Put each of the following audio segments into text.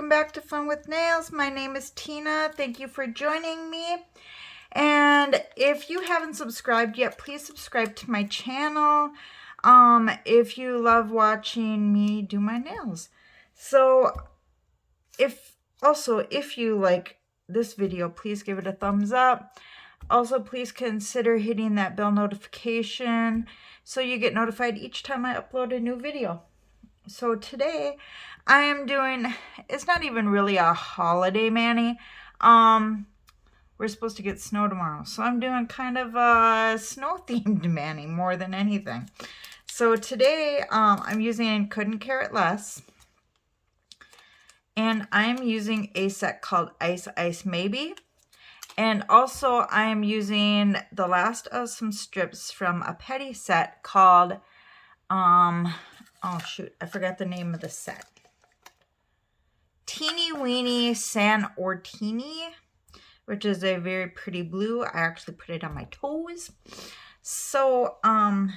welcome back to Fun with Nails. My name is Tina. Thank you for joining me. And if you haven't subscribed yet, please subscribe to my channel. If you love watching me do my nails. So if you like this video, please give it a thumbs up. Also, please consider hitting that bell notification so you get notified each time I upload a new video. So today I am doing, it's not even really a holiday mani. We're supposed to get snow tomorrow. So I'm doing kind of a snow themed mani more than anything. So today I'm using Couldn't Caret Less. And I'm using a set called Ice Ice Maybe. And also I am using the last of some strips from a petty set called, oh shoot, I forgot the name of the set. Teenie Weenie Santorini, which is a very pretty blue. I actually put it on my toes. So I'm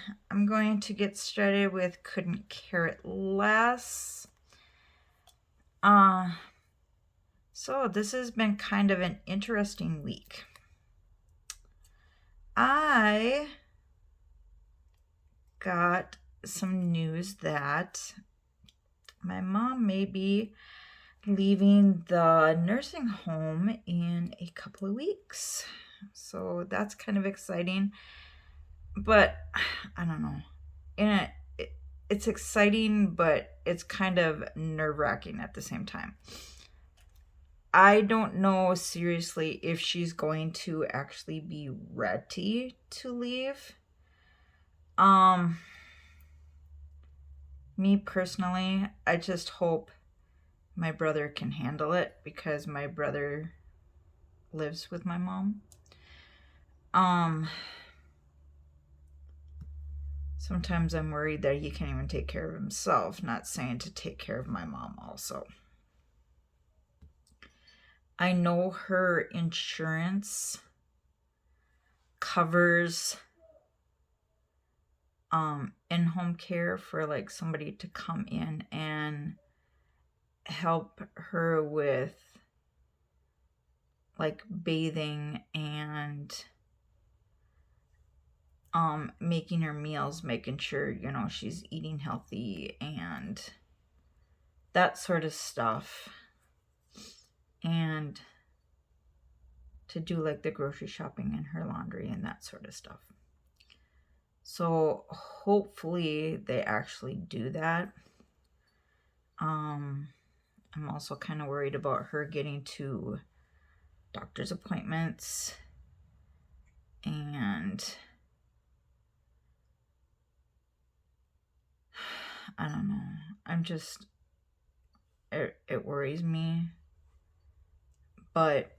going to get started with Couldn't Caret Less. So this has been kind of an interesting week. I got some news that my mom may be leaving the nursing home in a couple of weeks. So that's kind of exciting. But I don't know. It's exciting, but it's kind of nerve-wracking at the same time. I don't know seriously if she's going to actually be ready to leave. Me personally, I just hope my brother can handle it because my brother lives with my mom. Sometimes I'm worried that he can't even take care of himself, not saying to take care of my mom also. I know her insurance covers in-home care for like somebody to come in and help her with like bathing and making her meals, making sure, you know, she's eating healthy and that sort of stuff. And to do like the grocery shopping and her laundry and that sort of stuff. So hopefully they actually do that. I'm also kind of worried about her getting to doctor's appointments and I don't know. I'm just, it worries me. But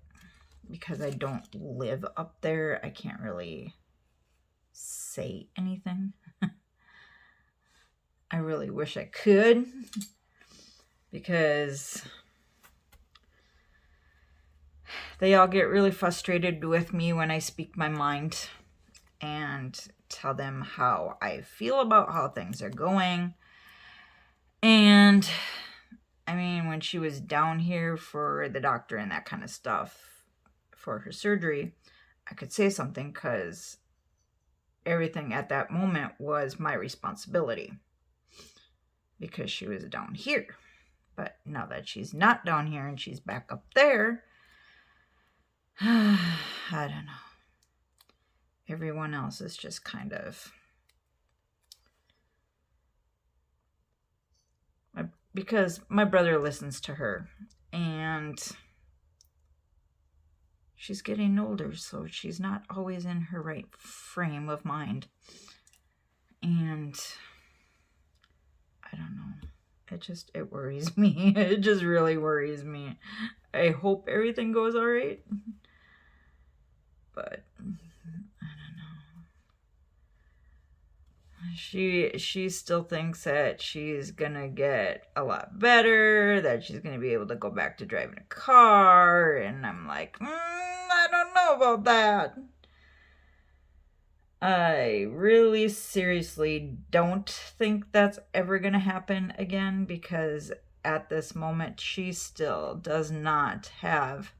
because I don't live up there, I can't really say anything. I really wish I could, because they all get really frustrated with me when I speak my mind and tell them how I feel about how things are going. And I mean, when she was down here for the doctor and that kind of stuff for her surgery, I could say something because everything at that moment was my responsibility because she was down here. But now that she's not down here and she's back up there, I don't know. Everyone else is just kind of, because my brother listens to her and she's getting older, so she's not always in her right frame of mind. And I don't know. It worries me. It just really worries me. I hope everything goes all right. But I don't know. She still thinks that she's gonna get a lot better, that she's gonna be able to go back to driving a car, and I'm like, I don't know about that. I really seriously don't think that's ever gonna happen again, because at this moment, she still does not have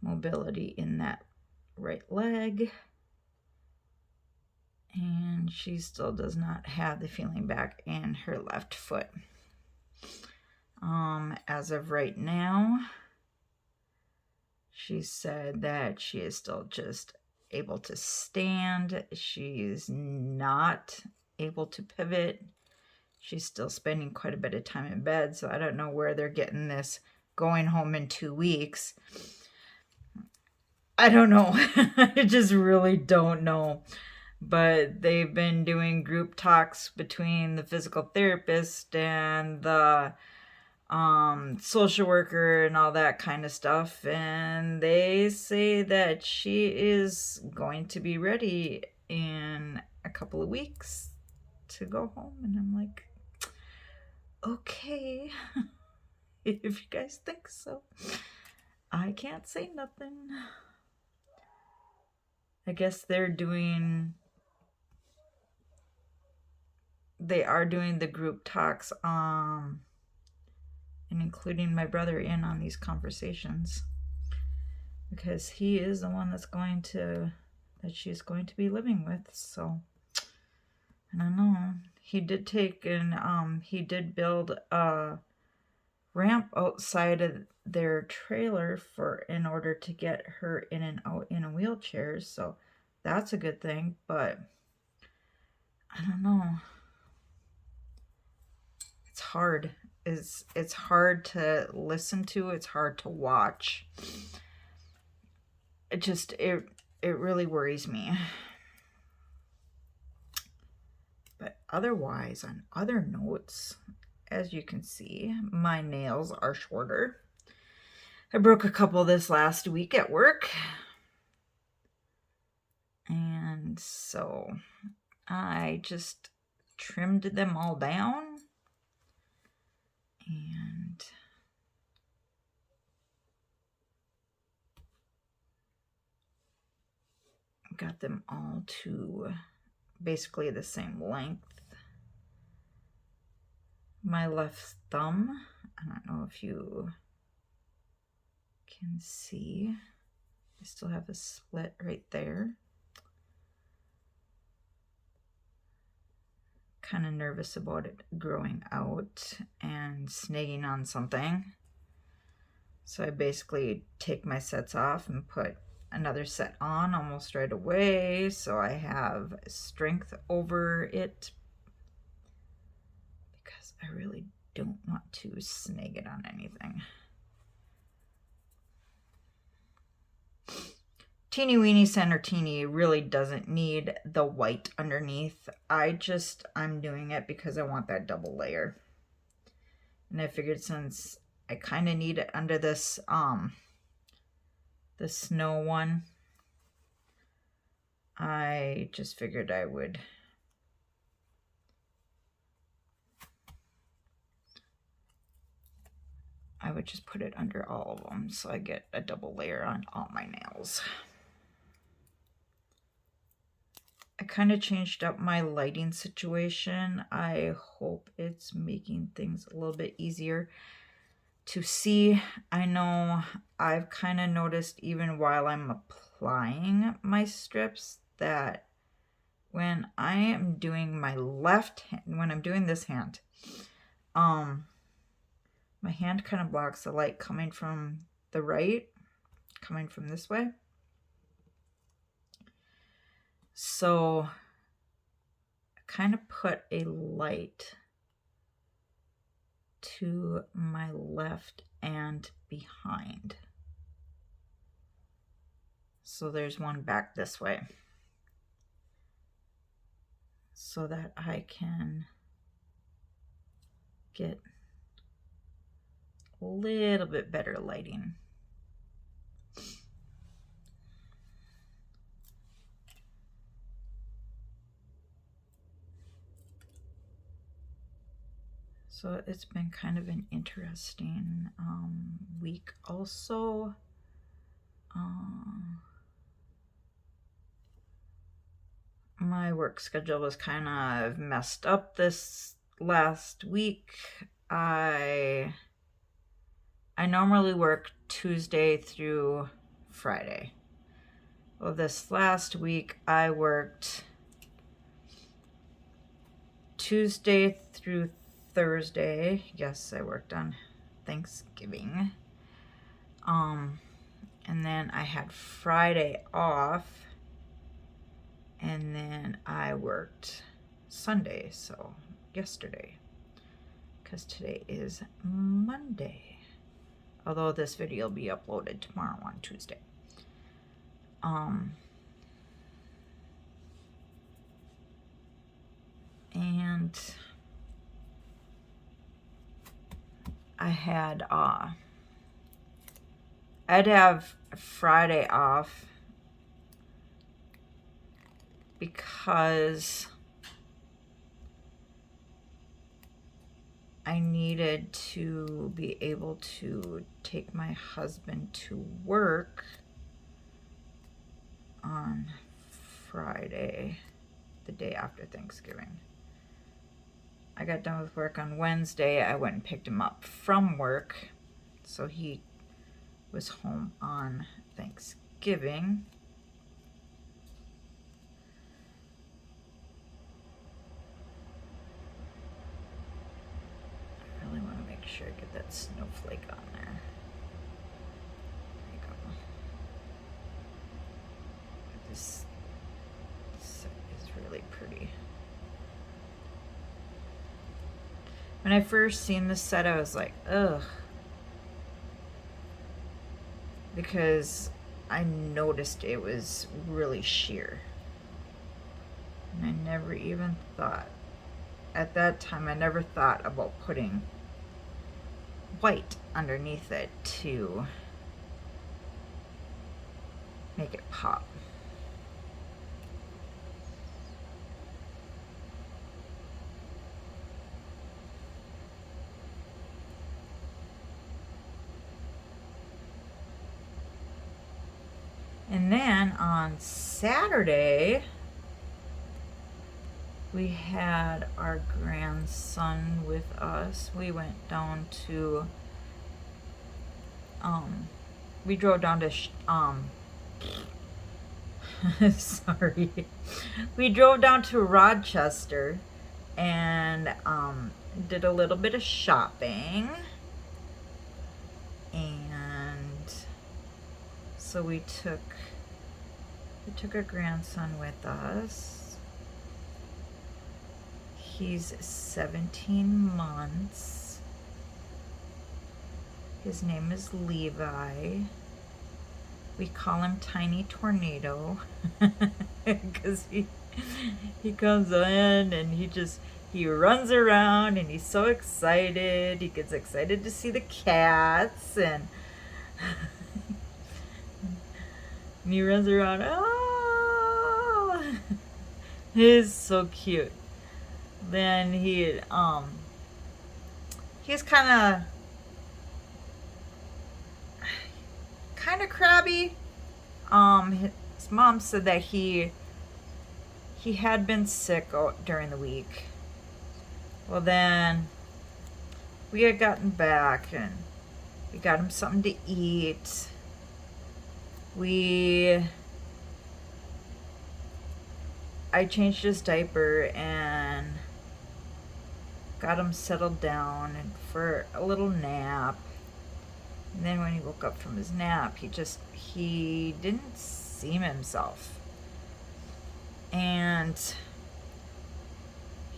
mobility in that right leg. And she still does not have the feeling back in her left foot. As of right now, she said that she is still just able to stand. She's not able to pivot. She's still spending quite a bit of time in bed, so I don't know where they're getting this going home in 2 weeks. I don't know. I just really don't know. But they've been doing group talks between the physical therapist and the social worker and all that kind of stuff, and they say that she is going to be ready in a couple of weeks to go home. And I'm like, okay, if you guys think so. I can't say nothing. I guess they are doing the group talks and including my brother in on these conversations, because he is the one that she's going to be living with. So I don't know. He did he did build a ramp outside of their trailer in order to get her in and out in a wheelchair, so that's a good thing. But I don't know. It's hard. It's hard to listen to. It's hard to watch. It really worries me. But otherwise, on other notes, as you can see, my nails are shorter. I broke a couple this last week at work. And so I just trimmed them all down. And got them all to basically the same length. My left thumb, I don't know if you can see, I still have a split right there. Kind of nervous about it growing out and snagging on something. So I basically take my sets off and put another set on almost right away, so I have strength over it, because I really don't want to snag it on anything. Teeny Weenie Santorini really doesn't need the white underneath. I'm doing it because I want that double layer. And I figured since I kind of need it under this the snow one, I just figured I would just put it under all of them, so I get a double layer on all my nails. I kind of changed up my lighting situation. I hope it's making things a little bit easier to see. I know I've kind of noticed, even while I'm applying my strips, that when I am doing my left hand, when I'm doing this hand, my hand kind of blocks the light coming from the right, coming from this way. So I kind of put a light to my left and behind. So there's one back this way, so that I can get a little bit better lighting. So it's been kind of an interesting week also. My work schedule was kind of messed up this last week. I normally work Tuesday through Friday. Well, this last week I worked Tuesday through Thursday. Yes, I worked on Thanksgiving. And then I had Friday off. And then I worked Sunday, so yesterday. Because today is Monday. Although this video will be uploaded tomorrow on Tuesday. And I had I'd have Friday off because I needed to be able to take my husband to work on Friday, the day after Thanksgiving. I got done with work on Wednesday. I went and picked him up from work, so he was home on Thanksgiving. I really want to make sure I get that snowflake on there. There you go. This set is really pretty. When I first seen this set, I was like, ugh. Because I noticed it was really sheer. And I never even thought, at that time, I never thought about putting white underneath it to make it pop. And then on Saturday, we had our grandson with us. We went down to, we drove down to, sorry. We drove down to Rochester and did a little bit of shopping. And so we took our grandson with us. He's 17 months. His name is Levi. We call him Tiny Tornado because he comes in and he runs around and he's so excited. He gets excited to see the cats and he runs around. Oh, he's so cute. Then he's kind of crabby. His mom said that he had been sick during the week. Well, then we had gotten back and we got him something to eat. I changed his diaper and got him settled down and for a little nap. And then when he woke up from his nap, he didn't seem himself. And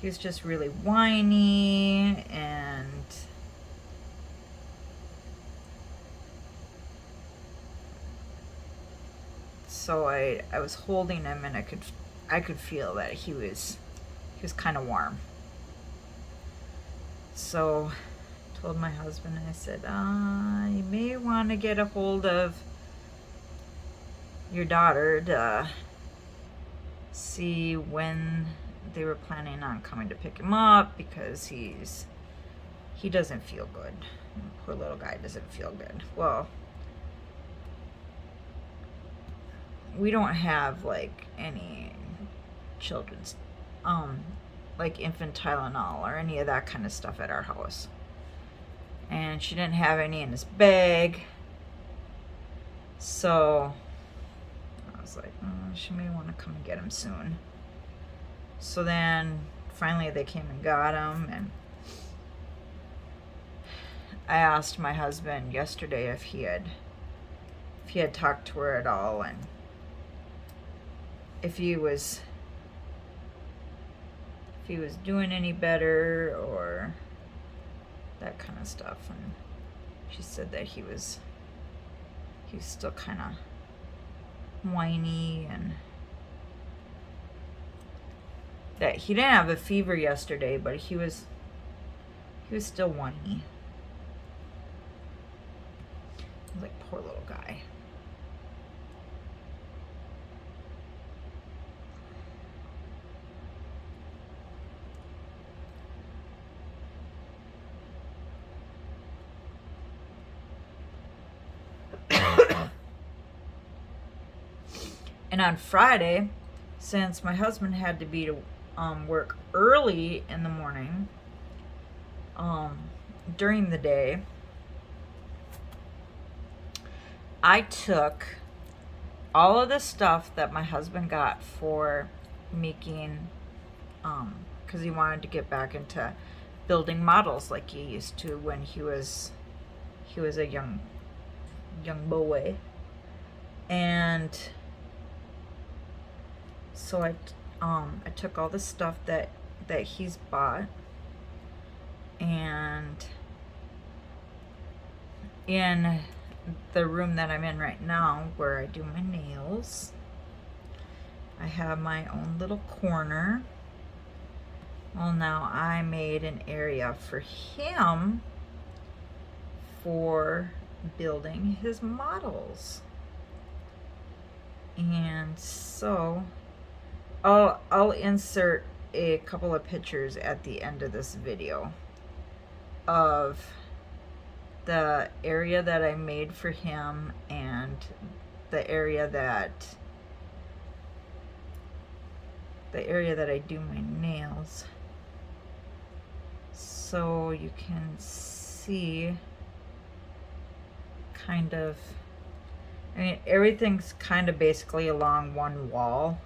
he was just really whiny and so I was holding him and I could feel that he was kind of warm. So I told my husband, I said, you may want to get a hold of your daughter to see when they were planning on coming to pick him up because he doesn't feel good. Poor little guy doesn't feel good. Well, we don't have like any children's like infant Tylenol or any of that kind of stuff at our house. and she didn't have any in his bag. So I was like, she may want to come and get him soon. So then finally they came and got him, and I asked my husband yesterday if he had talked to her at all, and if he was doing any better or that kind of stuff. And she said that he was still kind of whiny, and that he didn't have a fever yesterday, but he was still whiny. I was like, poor little guy. And on Friday, since my husband had to be to work early in the morning, during the day, I took all of the stuff that my husband got for making, because he wanted to get back into building models like he used to when he was a young boy. And so I took all the stuff that he's bought, and in the room that I'm in right now where I do my nails, I have my own little corner. Well, now I made an area for him for building his models. And so I'll insert a couple of pictures at the end of this video of the area that I made for him and the area that I do my nails, so you can see kind of, I mean, everything's kind of basically along one wall.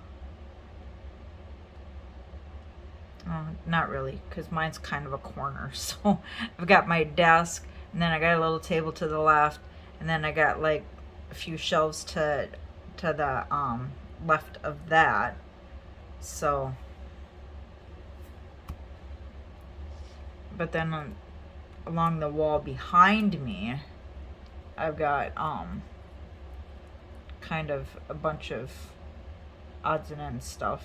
Not really, because mine's kind of a corner. So I've got my desk, and then I got a little table to the left, and then I got like a few shelves to the left of that. So, but then along the wall behind me, I've got kind of a bunch of odds and ends stuff.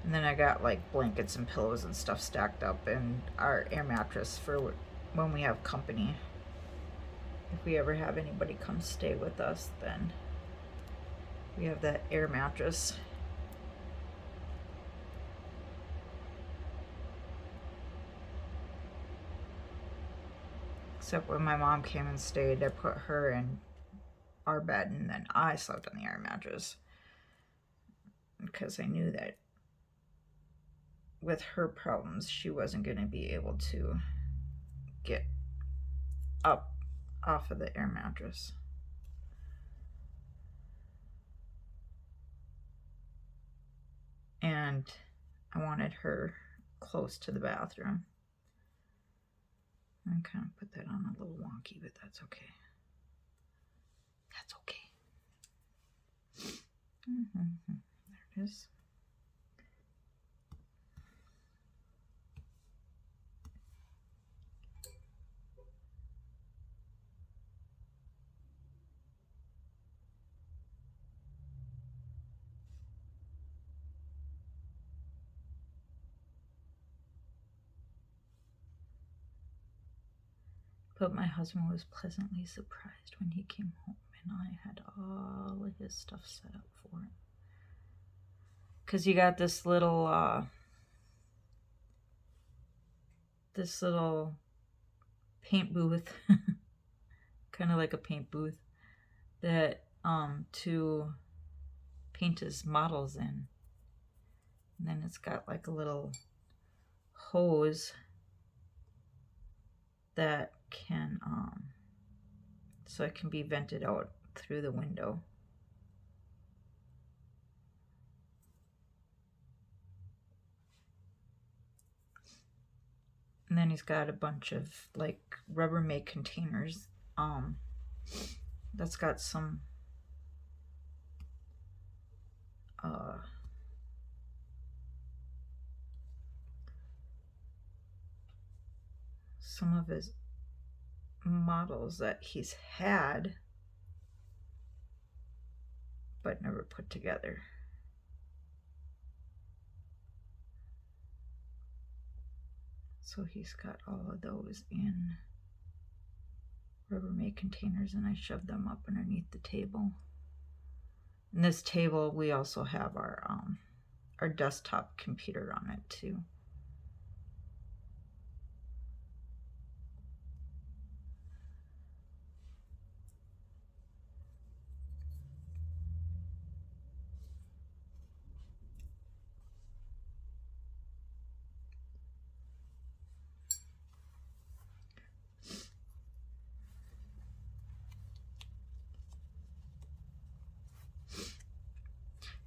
And then I got like blankets and pillows and stuff stacked up, and our air mattress for when we have company. If we ever have anybody come stay with us, then we have that air mattress. Except when my mom came and stayed, I put her in our bed, and then I slept on the air mattress, because I knew that with her problems, she wasn't going to be able to get up off of the air mattress. And I wanted her close to the bathroom. I kind of put that on a little wonky, but that's okay. That's okay. There it is. But my husband was pleasantly surprised when he came home and I had all of his stuff set up for him. Because you got this little paint booth, kind of like a paint booth, that to paint his models in. And then it's got like a little hose that can, so it can be vented out through the window. And then he's got a bunch of like Rubbermaid containers. That's got some of his models that he's had but never put together. So he's got all of those in Rubbermaid containers, and I shoved them up underneath the table. And this table, we also have our desktop computer on it too.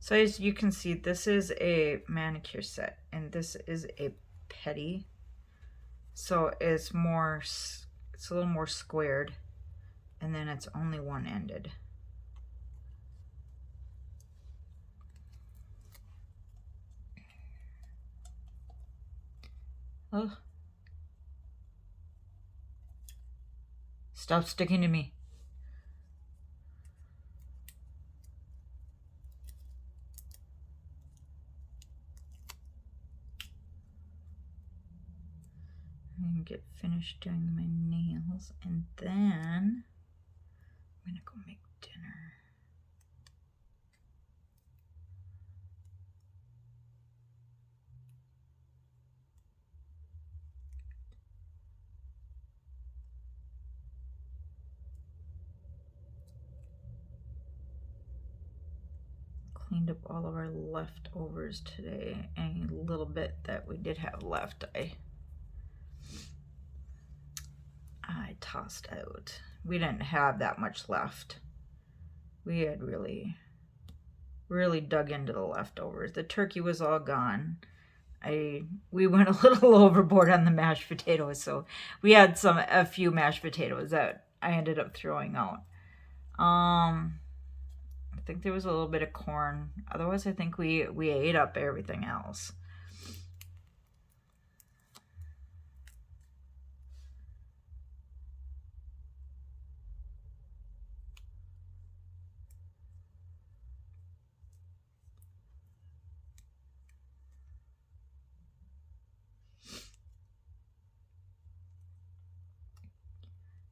So as you can see, this is a manicure set, and this is a petty. So it's a little more squared, and then it's only one-ended. Oh. Stop sticking to me. And get finished doing my nails, and then I'm gonna go make dinner. Cleaned up all of our leftovers today. Any little bit that we did have left, I tossed out. We didn't have that much left. We had really dug into the leftovers. The turkey was all gone. We went a little overboard on the mashed potatoes, so we had a few mashed potatoes that I ended up throwing out. I think there was a little bit of corn. Otherwise, I think we ate up everything else.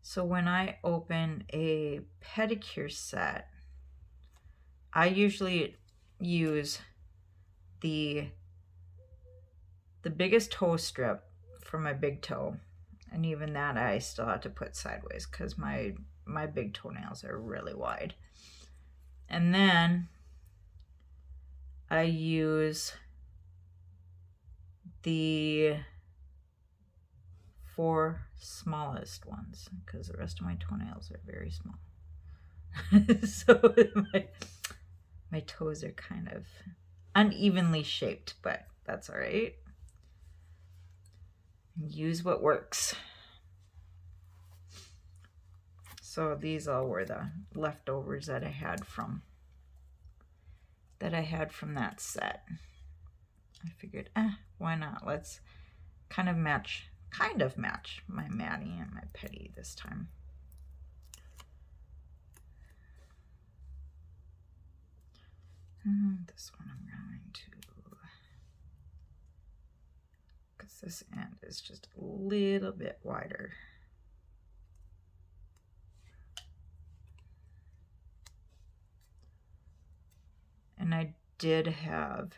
So when I open a pedicure set, I usually use the biggest toe strip for my big toe, and even that I still have to put sideways because my big toenails are really wide. And then I use the 4 smallest ones because the rest of my toenails are very small. So my toes are kind of unevenly shaped, but that's all right. Use what works. So these all were the leftovers that I had from that set. I figured, why not? Let's kind of match my Maddie and my Petty this time. This one I'm going to, because this end is just a little bit wider. And I did have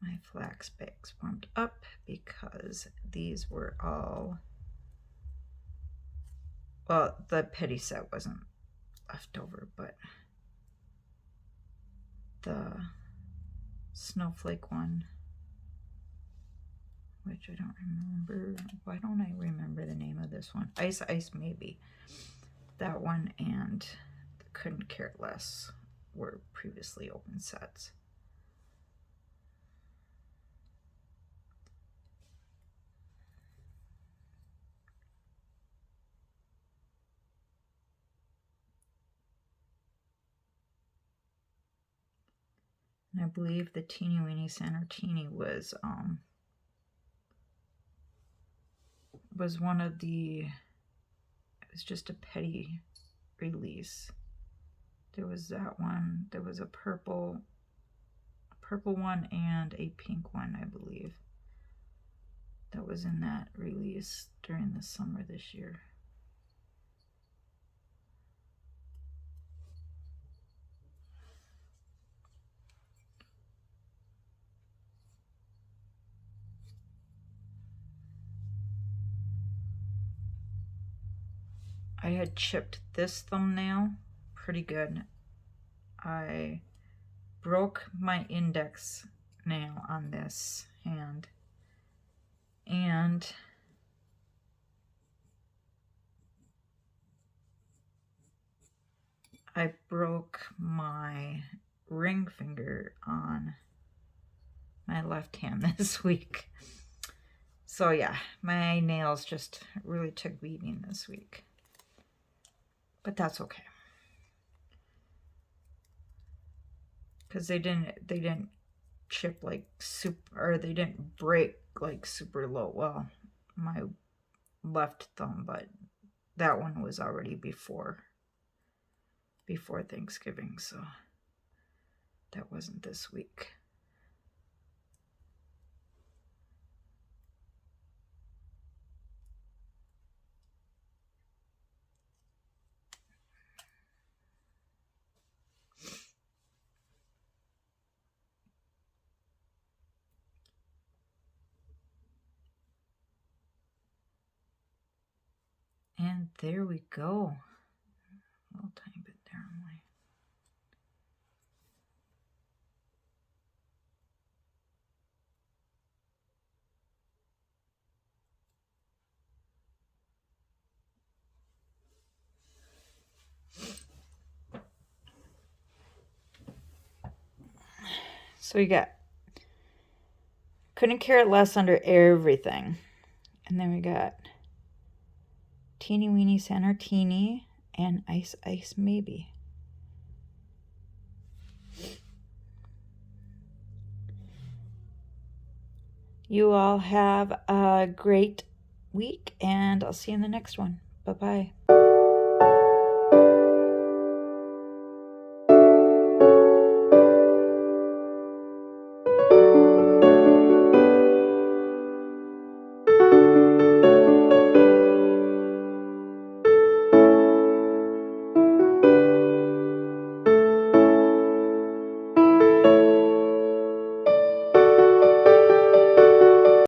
my flax bags warmed up because these were all, well, the Petty set wasn't left over, but the snowflake one which I don't remember. Why don't I remember the name of this one? Ice Ice Maybe. That one and the Couldn't Care Less were previously open sets. And I believe the Teenie Weenie Santorini was one of the, it was just a petty release. There was that one. There was a purple one and a pink one, I believe. That was in that release during the summer this year. I had chipped this thumbnail pretty good. I broke my index nail on this hand, and I broke my ring finger on my left hand this week. So yeah, my nails just really took beating this week. But that's okay. Because they didn't chip like super, or they didn't break like super low. Well, my left thumb, but that one was already before Thanksgiving, so that wasn't this week. And there we go. A little tiny bit there on my. So we got Couldn't Care Less under everything. And then we got Teenie Weenie Santorini and Ice Ice Maybe. You all have a great week, and I'll see you in the next one. Bye-bye.